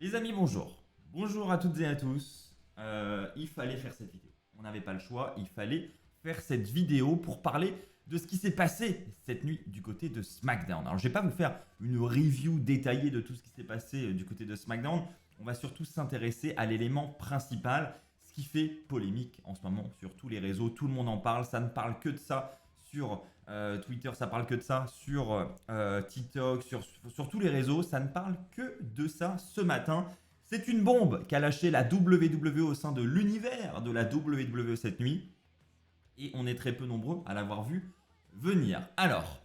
Les amis, bonjour. Bonjour à toutes et à tous. Il fallait faire cette vidéo. On n'avait pas le choix, il fallait faire cette vidéo pour parler de ce qui s'est passé cette nuit du côté de SmackDown. Alors je vais pas vous faire une review détaillée de tout ce qui s'est passé du côté de SmackDown. On va surtout s'intéresser à l'élément principal, ce qui fait polémique en ce moment sur tous les réseaux. Tout le monde en parle, ça ne parle que de ça sur Twitter, ça parle que de ça sur TikTok, sur tous les réseaux, ça ne parle que de ça ce matin. C'est une bombe qu'a lâché la WWE au sein de l'univers de la WWE cette nuit. Et on est très peu nombreux à l'avoir vu venir. Alors,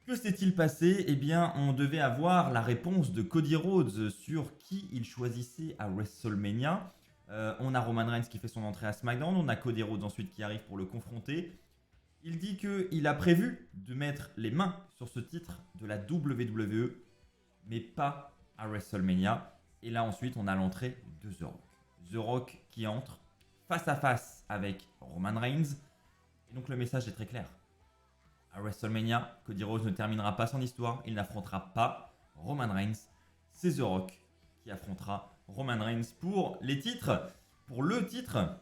que s'est-il passé? Eh bien, on devait avoir la réponse de Cody Rhodes sur qui il choisissait à WrestleMania. On a Roman Reigns qui fait son entrée à SmackDown, on a Cody Rhodes ensuite qui arrive pour le confronter. Il dit qu'il a prévu de mettre les mains sur ce titre de la WWE, mais pas à WrestleMania. Et là ensuite, on a l'entrée de The Rock. The Rock qui entre face à face avec Roman Reigns. Et donc le message est très clair. À WrestleMania, Cody Rhodes ne terminera pas son histoire. Il n'affrontera pas Roman Reigns. C'est The Rock qui affrontera Roman Reigns pour les titres. Pour le titre.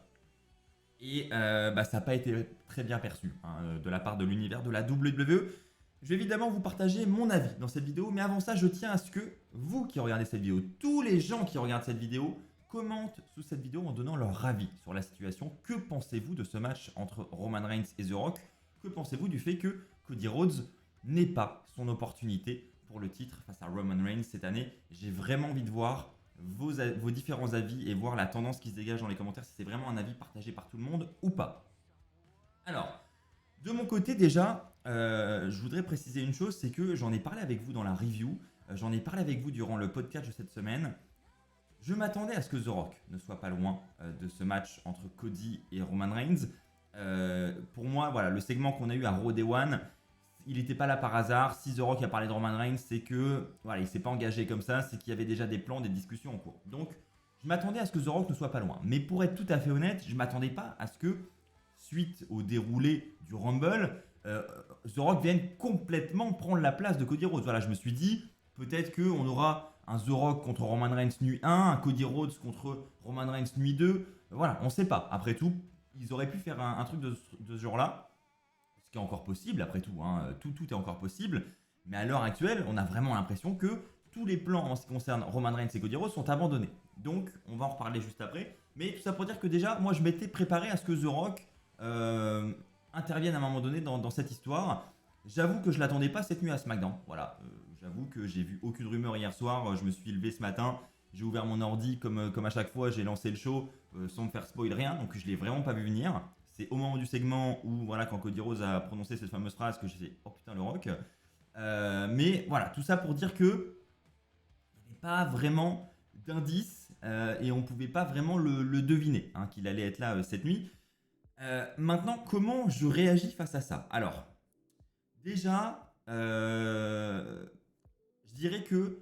Et ça n'a pas été très bien perçu de la part de l'univers de la WWE. Je vais évidemment vous partager mon avis dans cette vidéo, mais avant ça, je tiens à ce que vous qui regardez cette vidéo, tous les gens qui regardent cette vidéo, commentent sous cette vidéo en donnant leur avis sur la situation. Que pensez-vous de ce match entre Roman Reigns et The Rock? Que pensez-vous du fait que Cody Rhodes n'ait pas son opportunité pour le titre face à Roman Reigns cette année? J'ai vraiment envie de voir vos différents avis et voir la tendance qui se dégage dans les commentaires, si c'est vraiment un avis partagé par tout le monde ou pas. Alors, de mon côté déjà, je voudrais préciser une chose, c'est que j'en ai parlé avec vous dans la review, j'en ai parlé avec vous durant le podcast de cette semaine. Je m'attendais à ce que The Rock ne soit pas loin de ce match entre Cody et Roman Reigns. Pour moi, voilà, le segment qu'on a eu à Raw Day One, il n'était pas là par hasard. Si The Rock a parlé de Roman Reigns, c'est que voilà, il s'est pas engagé comme ça, c'est qu'il y avait déjà des plans, des discussions en cours. Donc, je m'attendais à ce que The Rock ne soit pas loin. Mais pour être tout à fait honnête, je m'attendais pas à ce que, suite au déroulé du Rumble, The Rock vienne complètement prendre la place de Cody Rhodes. Voilà, je me suis dit, peut-être qu'on aura un The Rock contre Roman Reigns nuit 1, un Cody Rhodes contre Roman Reigns nuit 2. Voilà, on ne sait pas. Après tout, ils auraient pu faire un truc de ce genre-là. Ce qui est encore possible, après tout, tout est encore possible. Mais à l'heure actuelle, on a vraiment l'impression que tous les plans en ce qui concerne Roman Reigns et Cody Rhodes sont abandonnés. Donc, on va en reparler juste après. Mais tout ça pour dire que déjà, moi, je m'étais préparé à ce que The Rock intervienne à un moment donné dans cette histoire. J'avoue que je l'attendais pas cette nuit à SmackDown. Voilà, j'avoue que j'ai vu aucune rumeur hier soir. Je me suis levé ce matin, j'ai ouvert mon ordi comme à chaque fois, j'ai lancé le show sans me faire spoil rien. Donc, je l'ai vraiment pas vu venir. C'est au moment du segment où, voilà, quand Cody Rhodes a prononcé cette fameuse phrase que j'ai fait oh putain le Rock. Mais voilà, tout ça pour dire que il n'y avait pas vraiment d'indice et on ne pouvait pas vraiment le deviner qu'il allait être là cette nuit. Maintenant, comment je réagis face à ça? Alors, déjà, je dirais que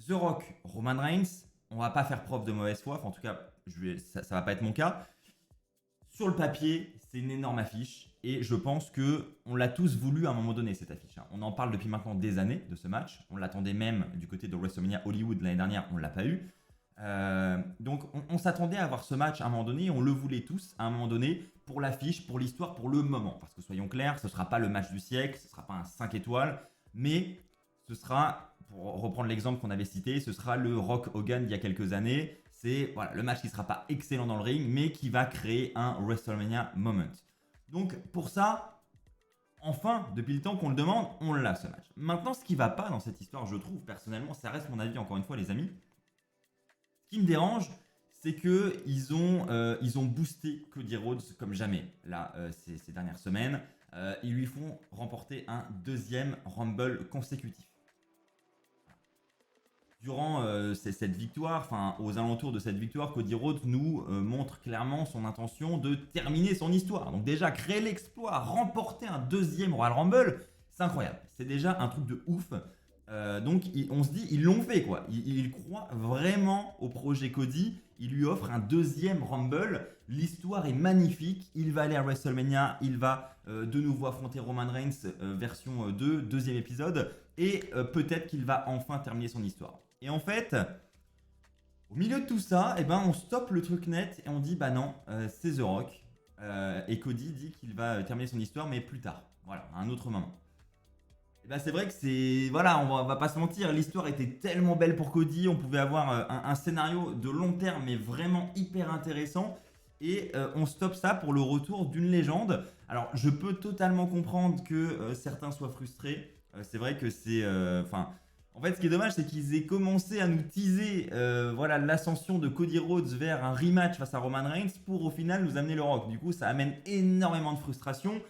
The Rock, Roman Reigns, on va pas faire preuve de mauvaise foi. Enfin, en tout cas, ça va pas être mon cas. Sur le papier, c'est une énorme affiche et je pense que on l'a tous voulu à un moment donné cette affiche. On en parle depuis maintenant des années de ce match. On l'attendait même du côté de WrestleMania Hollywood l'année dernière, on l'a pas eu. Donc on s'attendait à avoir ce match à un moment donné, on le voulait tous à un moment donné pour l'affiche, pour l'histoire, pour le moment. Parce que soyons clairs, ce ne sera pas le match du siècle, ce ne sera pas un 5 étoiles, mais ce sera, pour reprendre l'exemple qu'on avait cité, ce sera le Rock Hogan d'il y a quelques années. C'est voilà, le match qui ne sera pas excellent dans le ring, mais qui va créer un WrestleMania moment. Donc pour ça, enfin, depuis le temps qu'on le demande, on l'a ce match. Maintenant, ce qui ne va pas dans cette histoire, je trouve personnellement, ça reste mon avis encore une fois les amis, ce qui me dérange, c'est qu'ils ont boosté Cody Rhodes comme jamais là, ces dernières semaines. Ils lui font remporter un deuxième Rumble consécutif. Durant cette victoire, enfin aux alentours de cette victoire, Cody Rhodes nous montre clairement son intention de terminer son histoire. Donc déjà, créer l'exploit, remporter un deuxième Royal Rumble, c'est incroyable. C'est déjà un truc de ouf. Donc on se dit, ils l'ont fait quoi. Ils croient vraiment au projet Cody. Il lui offre un deuxième Rumble. L'histoire est magnifique. Il va aller à WrestleMania. Il va de nouveau affronter Roman Reigns version 2, deuxième épisode. Et peut-être qu'il va enfin terminer son histoire. Et en fait, Au milieu de tout ça, eh ben, on stoppe le truc net et on dit bah non, c'est The Rock. Et Cody dit qu'il va terminer son histoire, mais plus tard. Voilà, à un autre moment. Et ben, c'est vrai que c'est. Voilà, on va pas se mentir, l'histoire était tellement belle pour Cody, on pouvait avoir un scénario de long terme, mais vraiment hyper intéressant. Et on stoppe ça pour le retour d'une légende. Alors, je peux totalement comprendre que certains soient frustrés. C'est vrai que c'est. Enfin. En fait, ce qui est dommage, c'est qu'ils aient commencé à nous teaser voilà, l'ascension de Cody Rhodes vers un rematch face à Roman Reigns pour au final nous amener le Rock. Du coup, ça amène énormément de frustration.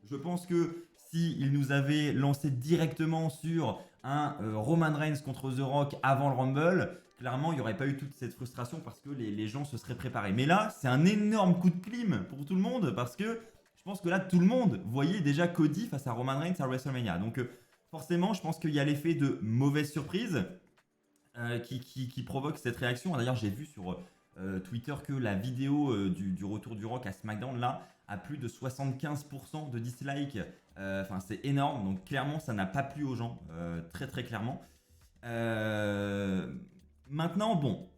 Je pense que s'ils nous avaient lancé directement sur un Roman Reigns contre The Rock avant le Rumble, clairement, il n'y aurait pas eu toute cette frustration parce que les gens se seraient préparés. Mais là, c'est un énorme coup de clim pour tout le monde parce que je pense que là, tout le monde voyait déjà Cody face à Roman Reigns à WrestleMania. Donc, forcément, je pense qu'il y a l'effet de mauvaise surprise qui provoque cette réaction. D'ailleurs, j'ai vu sur Twitter que la vidéo du retour du Rock à SmackDown là a plus de 75% de dislikes. Enfin, c'est énorme. Donc, clairement, ça n'a pas plu aux gens, très très clairement. Maintenant, bon,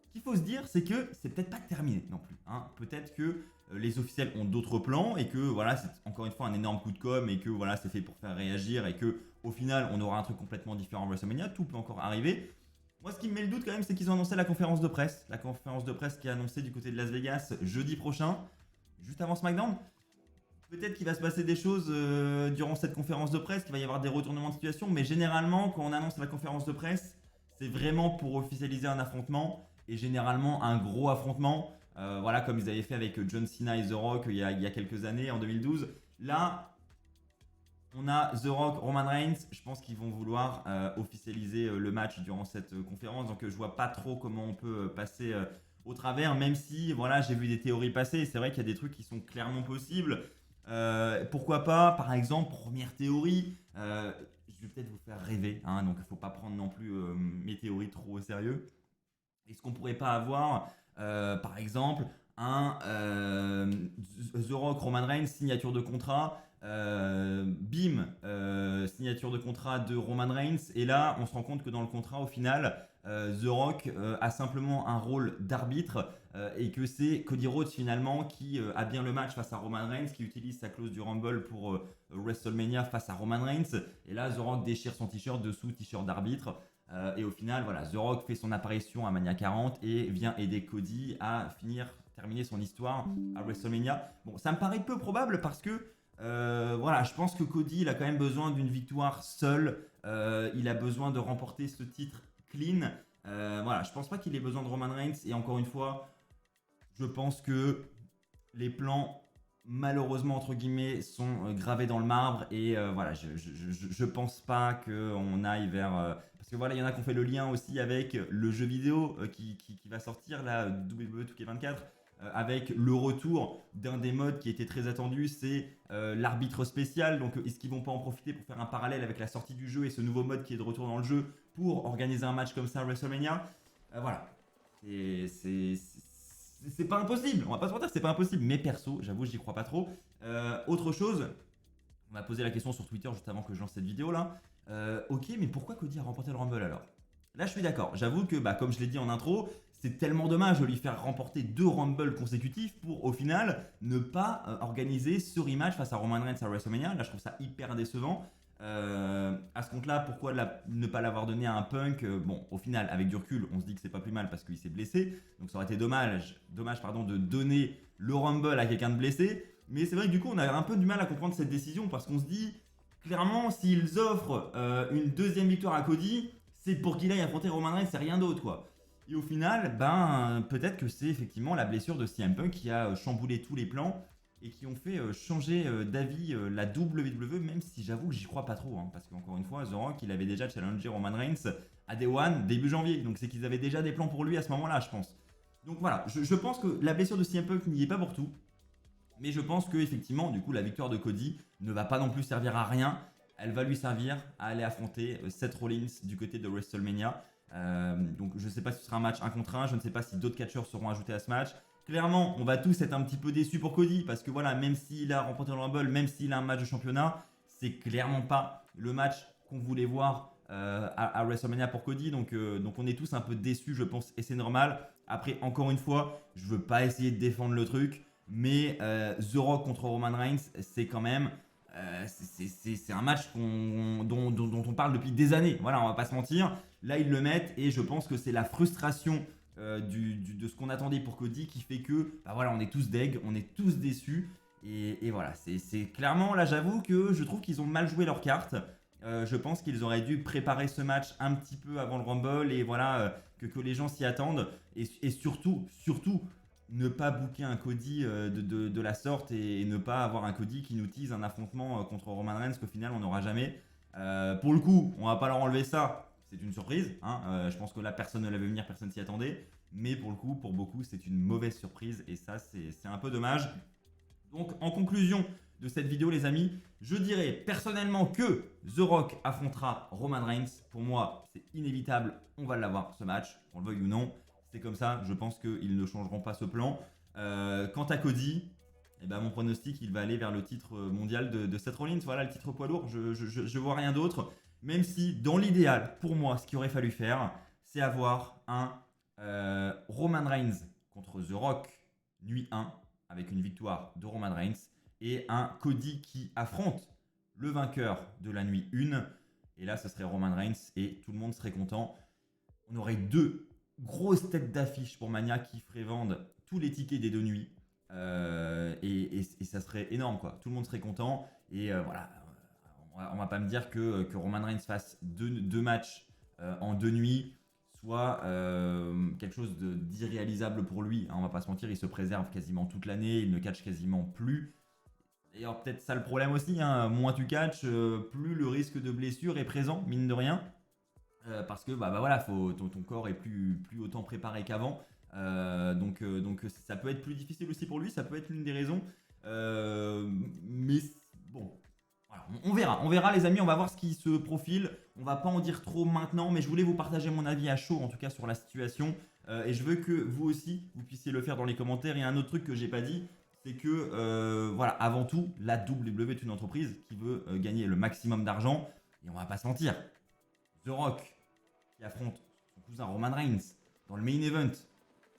ce qu'il faut se dire, c'est que c'est peut-être pas terminé non plus. Hein. Peut-être que les officiels ont d'autres plans et que voilà, c'est encore une fois un énorme coup de com et que voilà, c'est fait pour faire réagir et que au final, on aura un truc complètement différent en WrestleMania. Tout peut encore arriver. Moi, ce qui me met le doute quand même, c'est qu'ils ont annoncé la conférence de presse. La conférence de presse qui est annoncée du côté de Las Vegas jeudi prochain, juste avant SmackDown. Peut-être qu'il va se passer des choses durant cette conférence de presse, qu'il va y avoir des retournements de situation, mais généralement, quand on annonce la conférence de presse, c'est vraiment pour officialiser un affrontement et généralement un gros affrontement. Voilà, comme ils avaient fait avec John Cena et The Rock il y a quelques années, en 2012. Là, on a The Rock, Roman Reigns. Je pense qu'ils vont vouloir officialiser le match durant cette conférence. Donc, je vois pas trop comment on peut passer au travers, même si voilà, j'ai vu des théories passer. C'est vrai qu'il y a des trucs qui sont clairement possibles. Pourquoi pas, par exemple, première théorie, je vais peut-être vous faire rêver, hein, donc il ne faut pas prendre non plus mes théories trop au sérieux. Est-ce qu'on pourrait pas avoir, par exemple, un The Rock, Roman Reigns, signature de contrat, bim, signature de contrat de Roman Reigns, et là on se rend compte que dans le contrat au final, The Rock a simplement un rôle d'arbitre et que c'est Cody Rhodes finalement qui a bien le match face à Roman Reigns, qui utilise sa clause du Rumble pour WrestleMania face à Roman Reigns, et là The Rock déchire son t-shirt dessous, t-shirt d'arbitre. Et au final, voilà, The Rock fait son apparition à Mania 40 et vient aider Cody à terminer son histoire à WrestleMania. Bon, ça me paraît peu probable parce que voilà, je pense que Cody il a quand même besoin d'une victoire seul. Il a besoin de remporter ce titre clean. Voilà, je pense pas qu'il ait besoin de Roman Reigns. Et encore une fois, je pense que les plans, malheureusement, entre guillemets, sont gravés dans le marbre. Et voilà, je pense pas qu'on aille vers. Parce que voilà, il y en a qui ont fait le lien aussi avec le jeu vidéo qui va sortir, là, WWE 2K24, avec le retour d'un des modes qui était très attendu, c'est l'arbitre spécial. Donc, est-ce qu'ils vont pas en profiter pour faire un parallèle avec la sortie du jeu et ce nouveau mode qui est de retour dans le jeu pour organiser un match comme ça à WrestleMania? Voilà. C'est pas impossible, on va pas se mentir, c'est pas impossible. Mais perso, j'avoue, j'y crois pas trop. Autre chose, on m'a posé la question sur Twitter juste avant que je lance cette vidéo là. Ok, mais pourquoi Cody a remporté le Rumble alors? Là, je suis d'accord. J'avoue que, bah, comme je l'ai dit en intro, c'est tellement dommage de lui faire remporter 2 Rumble consécutifs pour, au final, ne pas organiser ce rematch face à Roman Reigns à WrestleMania. Là, je trouve ça hyper décevant. À ce compte-là, pourquoi ne pas l'avoir donné à un Punk? Bon, au final, avec du recul, on se dit que c'est pas plus mal parce qu'il s'est blessé. Donc, ça aurait été dommage pardon, de donner le Rumble à quelqu'un de blessé. Mais c'est vrai que du coup, on a un peu du mal à comprendre cette décision parce qu'on se dit, clairement, s'ils offrent une deuxième victoire à Cody, c'est pour qu'il aille affronter Roman Reigns, c'est rien d'autre, quoi. Et au final, ben, peut-être que c'est effectivement la blessure de CM Punk qui a chamboulé tous les plans et qui ont fait changer d'avis la WWE, même si j'avoue que j'y crois pas trop, hein, parce qu'encore une fois, The Rock, il avait déjà challengé Roman Reigns à Day One début janvier, donc c'est qu'ils avaient déjà des plans pour lui à ce moment-là, je pense. Donc voilà, je pense que la blessure de CM Punk n'y est pas pour tout, mais je pense que effectivement, du coup, la victoire de Cody ne va pas non plus servir à rien. Elle va lui servir à aller affronter Seth Rollins du côté de WrestleMania. Donc je ne sais pas si ce sera un match 1 contre 1, je ne sais pas si d'autres catcheurs seront ajoutés à ce match. Clairement, on va tous être un petit peu déçus pour Cody parce que voilà, même s'il a remporté le Rumble, même s'il a un match de championnat, c'est clairement pas le match qu'on voulait voir à WrestleMania pour Cody. Donc on est tous un peu déçus, je pense, et c'est normal. Après, encore une fois, je veux pas essayer de défendre le truc, mais The Rock contre Roman Reigns, c'est quand même... c'est un match dont on parle depuis des années. Voilà, on va pas se mentir. Là, ils le mettent et je pense que c'est la frustration de ce qu'on attendait pour Cody qui fait que, bah voilà, on est tous deg, on est tous déçus. Et voilà, c'est clairement, là, j'avoue que je trouve qu'ils ont mal joué leurs cartes. Je pense qu'ils auraient dû préparer ce match un petit peu avant le Rumble et voilà, que les gens s'y attendent. Et surtout, ne pas booker un Cody de la sorte et ne pas avoir un Cody qui nous tease un affrontement contre Roman Reigns qu'au final on n'aura jamais. Pour le coup, on va pas leur enlever ça. C'est une surprise. Hein. Je pense que là, personne ne l'avait venir, personne s'y attendait. Mais pour le coup, pour beaucoup, c'est une mauvaise surprise. Et ça, c'est un peu dommage. Donc, en conclusion de cette vidéo, les amis, je dirais personnellement que The Rock affrontera Roman Reigns. Pour moi, c'est inévitable. On va l'avoir, ce match, qu'on le veuille ou non. C'est comme ça. Je pense qu'ils ne changeront pas ce plan. Quant à Cody, eh ben, mon pronostic, il va aller vers le titre mondial de Seth Rollins. Voilà, le titre poids lourd. Je vois rien d'autre. Même si, dans l'idéal, pour moi, ce qu'il aurait fallu faire, c'est avoir un Roman Reigns contre The Rock, nuit 1, avec une victoire de Roman Reigns, et un Cody qui affronte le vainqueur de la nuit 1. Et là, ce serait Roman Reigns, et tout le monde serait content. On aurait 2 grosses têtes d'affiche pour Mania qui feraient vendre tous les tickets des 2 nuits. Et ça serait énorme, quoi. Tout le monde serait content. Et voilà, on va pas me dire que Roman Reigns fasse 2 matchs en 2 nuits soit quelque chose d'irréalisable pour lui. Hein, on va pas se mentir, il se préserve quasiment toute l'année, il ne catch quasiment plus. D'ailleurs, peut-être ça le problème aussi, hein, moins tu catches, plus le risque de blessure est présent, mine de rien. Parce que voilà, ton corps est plus autant préparé qu'avant. Donc ça peut être plus difficile aussi pour lui, ça peut être l'une des raisons. Mais bon, voilà, on verra les amis, on va voir ce qui se profile. On va pas en dire trop maintenant, mais je voulais vous partager mon avis à chaud en tout cas sur la situation. Et je veux que vous aussi, vous puissiez le faire dans les commentaires. Il y a un autre truc que j'ai pas dit, c'est que voilà, avant tout, la WWE est une entreprise qui veut gagner le maximum d'argent. Et on va pas se mentir, The Rock qui affronte son cousin Roman Reigns dans le main event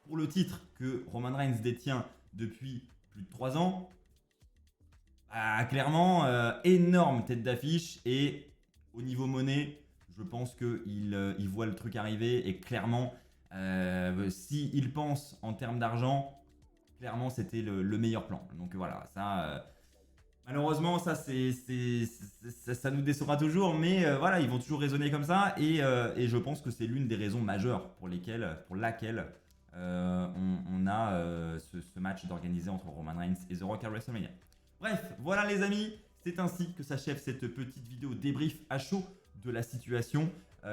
pour le titre que Roman Reigns détient depuis plus de 3 ans. Clairement, énorme tête d'affiche et au niveau monnaie, je pense qu'il voit le truc arriver et clairement, s'il pense en termes d'argent, clairement c'était le meilleur plan. Donc voilà, ça, malheureusement, ça nous décevra toujours, mais voilà, ils vont toujours raisonner comme ça et je pense que c'est l'une des raisons majeures pour laquelle on a ce match d'organiser entre Roman Reigns et The Rock à WrestleMania. Bref, voilà les amis, c'est ainsi que s'achève cette petite vidéo débrief à chaud de la situation.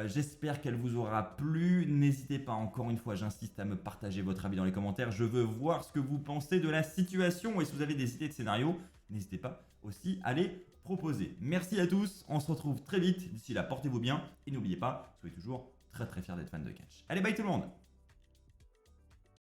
J'espère qu'elle vous aura plu. N'hésitez pas, encore une fois, j'insiste à me partager votre avis dans les commentaires. Je veux voir ce que vous pensez de la situation et si vous avez des idées de scénario, n'hésitez pas aussi à les proposer. Merci à tous, on se retrouve très vite. D'ici là, portez-vous bien et n'oubliez pas, soyez toujours très fiers d'être fan de catch. Allez, bye tout le monde!